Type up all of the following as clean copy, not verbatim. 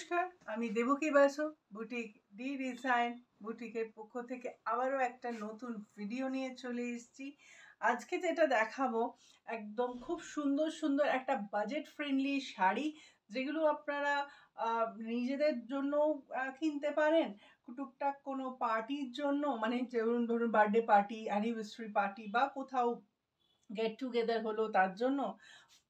নমস্কার, আমি Debaki Basu, boutique de design বুটিকের পক্ষ থেকে আবারও একটা নতুন ভিডিও নিয়ে চলে এসেছি। আজকে যেটা দেখাবো একদম খুব সুন্দর সুন্দর একটা বাজেট ফ্রেন্ডলি শাড়ি, যেগুলো আপনারা নিজেদের জন্য কিনতে পারেন, টুকটাক কোনো পার্টির জন্য, মানে যেমন ধরুন বার্থডে পার্টি, অ্যানিভার্সারি পার্টি বা কোথাও গেট টুগেদার হলো তার জন্য,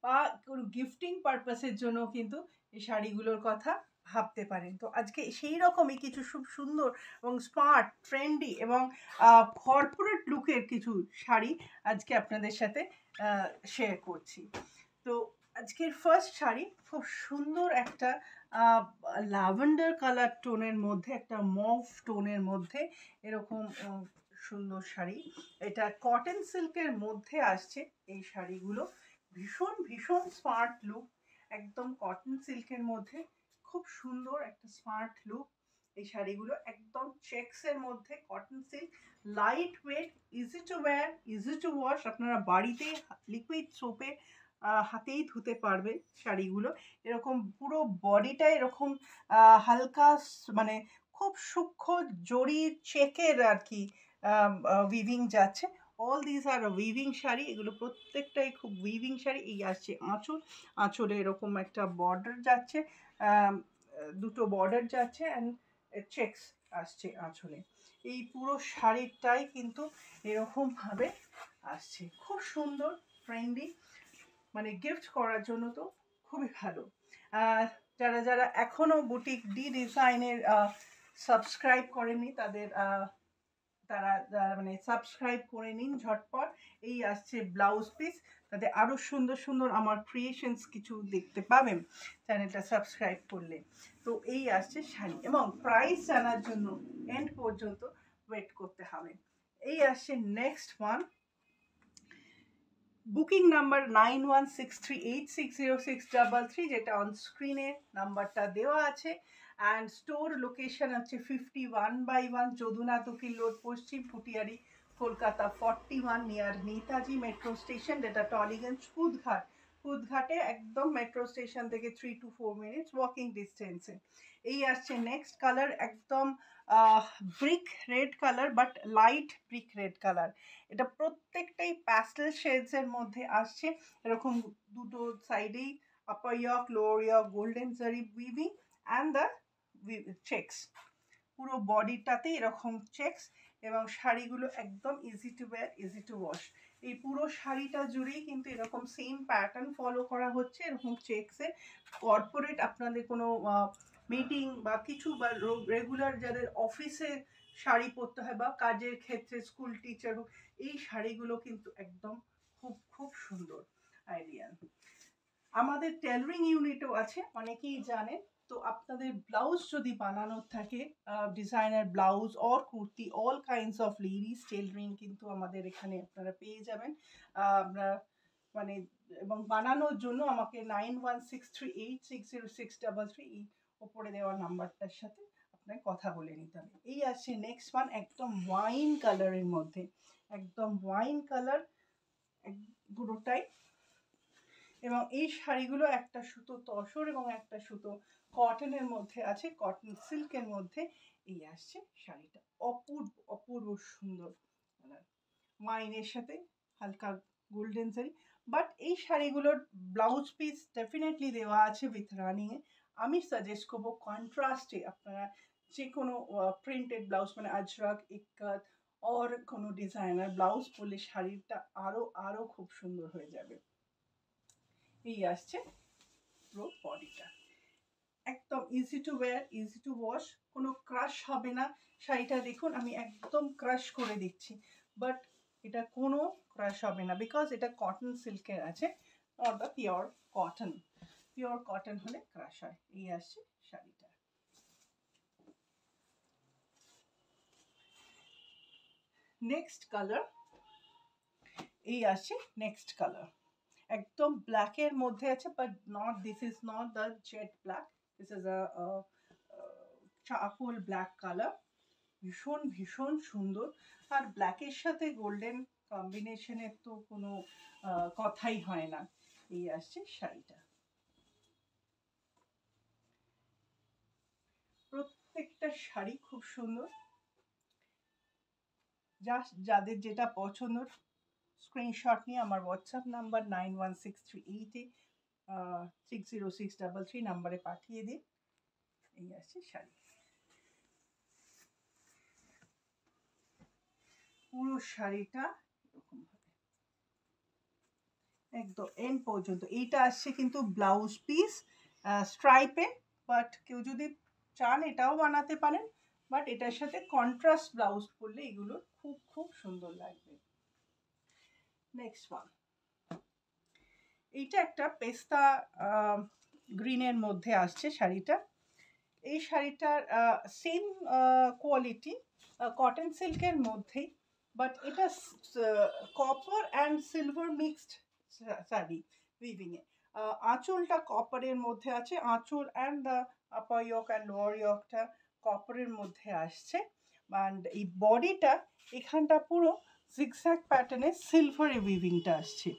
বা কোনো গিফটিং পারপাসের জন্য কিন্তু এই শাড়িগুলোর কথা ভাবতে পারেন। তো আজকে সেই রকমই কিছু খুব সুন্দর এবং স্মার্ট, ট্রেন্ডি এবং কর্পোরেট লুকের কিছু শাড়ি আজকে আপনাদের সাথে শেয়ার করছি। তো আজকের ফার্স্ট শাড়ি খুব সুন্দর একটা ল্যাভেন্ডার কালার টোনের মধ্যে, একটা মভ টোনের মধ্যে এরকম সুন্দর শাড়ি। এটা কটন সিল্কের মধ্যে আসছে এই শাড়িগুলো। ভীষণ ভীষণ স্মার্ট লুক, একদম কটন সিল্কের মধ্যে খুব সুন্দর একটা স্মার্ট লুক। এই শাড়িগুলো একদম চেক্সের মধ্যে, cotton silk, light weight, easy to wire, easy to wash. আপনারা বাড়িতে লিকুইড সোপে হাতেই ধুতে পারবে শাড়িগুলো। এরকম পুরো বডিটা এরকম হালকা, মানে খুব সূক্ষ্ম জরির চেকের আর কি উইভিং যাচ্ছে। All this are weaving sari, এগুলো প্রত্যেকটাই খুব উইভিং শাড়ি। এই আসছে আঁচল, আঁচলে এরকম একটা বর্ডার যাচ্ছে, দুটো বর্ডার যাচ্ছে, অ্যান্ড চেক্স আসছে আঁচলে। এই পুরো শাড়িটাই কিন্তু এরকমভাবে আসছে, খুব সুন্দর, ট্রেন্ডি, মানে গিফট করার জন্য তো খুবই ভালো। যারা যারা এখনও বুটিক ডি ডিজাইনের সাবস্ক্রাইব করেনি তারা মানে সাবস্ক্রাইব করে নিন ঝটপট। এই আসছে ব্লাউজ পিস, তাতে আরও সুন্দর সুন্দর আমার ক্রিয়েশনস কিছু দেখতে পাবেন চ্যানেলটা সাবস্ক্রাইব করলে। তো এই আসছে শাড়ি, এবং প্রাইস জানার জন্য এন্ড পর্যন্ত ওয়েট করতে হবে। এই আসছে নেক্সট ওয়ান, বুকিং নাম্বার 9163860633, যেটা অন স্ক্রিনে নাম্বারটা দেওয়া আছে। অ্যান্ড স্টোর লোকেশন হচ্ছে 51/1 যদুনাথ উকিল রোড, পশ্চিম Phutiyari, Kolkata 41, near Netaji metro station, যেটা টলিগঞ্জ কুদঘাট। কুদঘাটে একদম মেট্রো স্টেশন থেকে 3 to 4 মিনিটস ওয়াকিং ডিস্টেন্সে। এই আসছে নেক্সট কালার, একদম brick red colour, but light brick red colour. এটা প্রত্যেকটাই প্যাস্টেল শেডসের মধ্যে আসছে। এরকম দুটো সাইডেই আপার ইয়ক, লোয়ার ইয়ক, গোল্ডেন জারি উইভিং অ্যান্ড দ্য চেক্স। পুরো বডিটাতে এরকম চেক্স, এবং শাড়িগুলো একদম easy to wire, easy to wash. এই পুরো শাড়িটা জুড়েই কিন্তু এরকম সেম প্যাটার্ন ফলো করা হচ্ছে, এরকম চেক্সে। কর্পোরেট আপনাদের কোনো মিটিং বা কিছু, বা রেগুলার যাদের অফিসে শাড়ি পরতে হয়, বা কাজের ক্ষেত্রে স্কুল টিচার হোক, এই শাড়িগুলো কিন্তু একদম খুব খুব সুন্দর আইডিয়া। আমাদের টেলারিং ইউনিটও আছে, অনেকেই জানেন। তো আপনাদের ব্লাউজ যদি বানানোর থাকে, designer blouse or kurti, all kinds of ladies tailoring কিন্তু আমাদের এখানে আপনারা পেয়ে যাবেন। আমরা মানে, এবং বানানোর জন্য আমাকে 9163860633 এই ওপরে দেওয়া নাম্বারটার সাথে আপনার কথা বলে নিতে হবে। এই আছে নেক্সট ওয়ান, একদম ওয়াইন কালারের মধ্যে, একদম ওয়াইন কালার পুরোটাই। এবং এই শাড়িগুলো একটা সুতো তসর এবং একটা সুতো কটনের মধ্যে আছে, কটন সিল্কের মধ্যে। এই আসছে শাড়িটা, অপূর্ব অপূর্ব সুন্দর কালার, ওয়াইনের সাথে হালকা গোল্ডেন শাড়ি। বাট এই শাড়িগুলোর ব্লাউজ পিস ডেফিনেটলি দেওয়া আছে উইথ রানিংয়ে। আমি সাজেস্ট করবো কন্ট্রাস্টে আপনারা যে কোনো প্রিন্টেড ব্লাউজ, মানে আজরাক, ইক্কাত অর কোনো ডিজাইনার ব্লাউজ পরলে শাড়িটা আরও আরও খুব সুন্দর হয়ে যাবে। এই আসছে পুরো বডিটা, একদম easy to wire, easy to wash, কোনো ক্রাশ হবে না। শাড়িটা দেখুন, আমি একদম ক্রাশ করে দিচ্ছি, বাট এটা কোনো ক্রাশ হবে না, বিকজ এটা কটন সিল্কের আছে, or the pure cotton. Pure cotton হলে ক্রাশ হয়। এই আসছে শাড়িটা। নেক্সট কালার, এই আসছে নেক্সট কালার, একদম ব্ল্যাকের মধ্যে আছে, but not, this is not the jet black, this is a charcoal black colour. ভীষণ ভীষণ সুন্দর, আর ব্ল্যাকের সাথে গোল্ডেন কম্বিনেশনের তো কোনো কথাই হয় না। এই আসছে শাড়িটা। প্রত্যেকটা শাড়ি খুব সুন্দর। যাদের যেটা পছন্দ স্ক্রিনশট নিয়ে আমার হোয়াটসঅ্যাপ নাম্বার 9163806063 নাম্বারে পাঠিয়ে দিন। এই আসছে শাড়ি, পুরো শাড়িটা এরকম ভাবে একদম এন্ড পর্যন্ত। এইটা আসছে কিন্তু ব্লাউজ পিস স্ট্রাইপে, বাট কেউ যদি চান এটাও বানাতে পারেন, বাট এটার সাথে কন্ট্রাস্ট ব্লাউজ পরলে এগুলো খুব খুব সুন্দর লাগবে। নেক্সট ওয়ান, এইটা একটা পেস্তা গ্রিনের মধ্যে আসছে শাড়িটা। এই শাড়িটার সেম কোয়ালিটি কটন সিল্কের মধ্যেই, বাট এটা copper and silver mixed sari উইভিংয়ে। আঁচলটা কপারের মধ্যে আছে, আঁচল and the upper yoke and lower ইয়কটা কপারের মধ্যে আসছে। অ্যান্ড এই বডিটা এখানটা পুরো জিগজ্যাগ প্যাটার্নে সিলভারে উইভিংটা আসছে।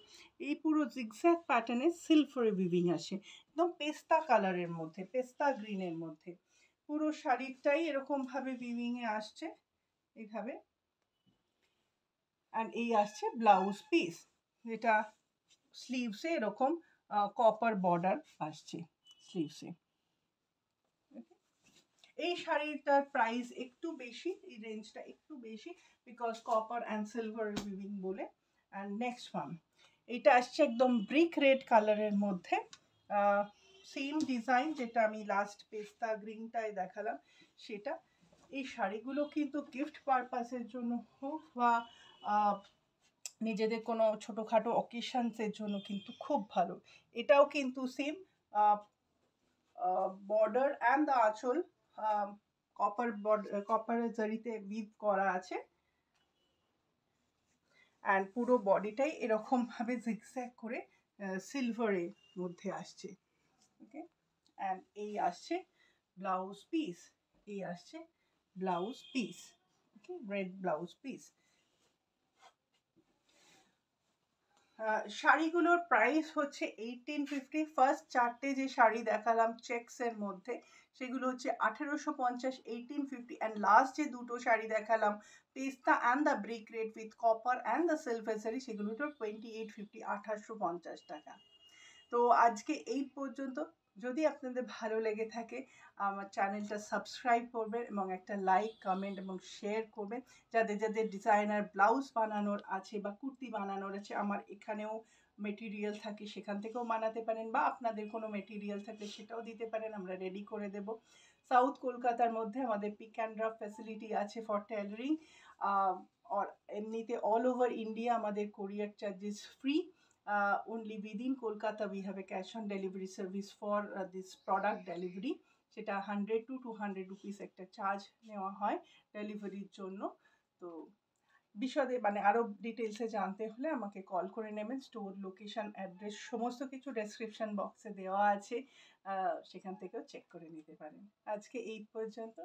এই পুরো জিগজ্যাগ প্যাটার্নে সিলভারে উইভিং আসে, একদম পেস্তা কালারের মধ্যে, পেস্তা গ্রিনের মধ্যে। পুরো শাড়িটাই এরকমভাবে উইভিংয়ে আসছে এইভাবে। অ্যান্ড এই আসছে ব্লাউজ পিস, যেটা স্লিভসে এরকম কপার বর্ডার আসছে স্লিভসে। এই শাড়িটার প্রাইস একটু বেশি, এই রেঞ্জটা একটু বেশি, because copper and silver weaving বলে। অ্যান্ড নেক্সট ওয়ান, এটা আসছে একদম ব্রিক রেড কালারের মধ্যে, সেম ডিজাইন যেটা আমি লাস্ট পেস্তা গ্রিনটায় দেখালাম সেটা। এই শাড়িগুলো কিন্তু গিফট পারপাসের জন্য হোক বা নিজেদের কোনো ছোটোখাটো অকেশনসের জন্য কিন্তু খুব ভালো। এটাও কিন্তু সেম বর্ডার অ্যান্ড দ্য আঁচল কপার জারিতে উইভ করা আছে, অ্যান্ড পুরো বডিটাই এরকমভাবে জিগজ্যাগ করে সিলভারের মধ্যে আসছে। ওকে, অ্যান্ড এই আসছে ব্লাউজ পিস, এই আসছে ব্লাউজ পিস। ওকে, রেড ব্লাউজ পিস। শাড়িগুলোর প্রাইস হচ্ছে 1850। ফার্স্ট চারটে যে শাড়ি দেখালাম চেক্সের মধ্যে সেগুলো হচ্ছে 1850, 1850, অ্যান্ড লাস্ট যে দুটো শাড়ি দেখালাম পেস্তা and the brick red with copper and the silver sari, সেগুলো হচ্ছে 2850, 1850 টাকা। তো আজকে এই পর্যন্ত। যদি আপনাদের ভালো লেগে থাকে আমার চ্যানেলটা সাবস্ক্রাইব করবেন এবং একটা লাইক, কমেন্ট এবং শেয়ার করবেন। যাদের যাদের ডিজাইনার ব্লাউজ বানানোর আছে বা কুর্তি বানানোর আছে, আমার এখানেও মেটেরিয়াল থাকে, সেখান থেকেও বানাতে পারেন, বা আপনাদের কোনো মেটেরিয়াল থাকলে সেটাও দিতে পারেন, আমরা রেডি করে দেব। সাউথ কলকাতার মধ্যে আমাদের পিক অ্যান্ড ড্রপ ফ্যাসিলিটি আছে ফর টেলারিং, আর এমনিতে অল ওভার ইন্ডিয়া আমাদের কোরিয়ার charges free. Only within Kolkata we have a cash on delivery service for this product delivery, সেটা 100 to 200 রুপিস একটা চার্জ নেওয়া হয় ডেলিভারির জন্য। তো বিশদে মানে আরও ডিটেলসে জানতে হলে আমাকে কল করে নেবেন। স্টোর লোকেশন, অ্যাড্রেস সমস্ত কিছু ডেসক্রিপশন বক্সে দেওয়া আছে, সেখান থেকেও চেক করে নিতে পারেন। আজকে এই পর্যন্ত।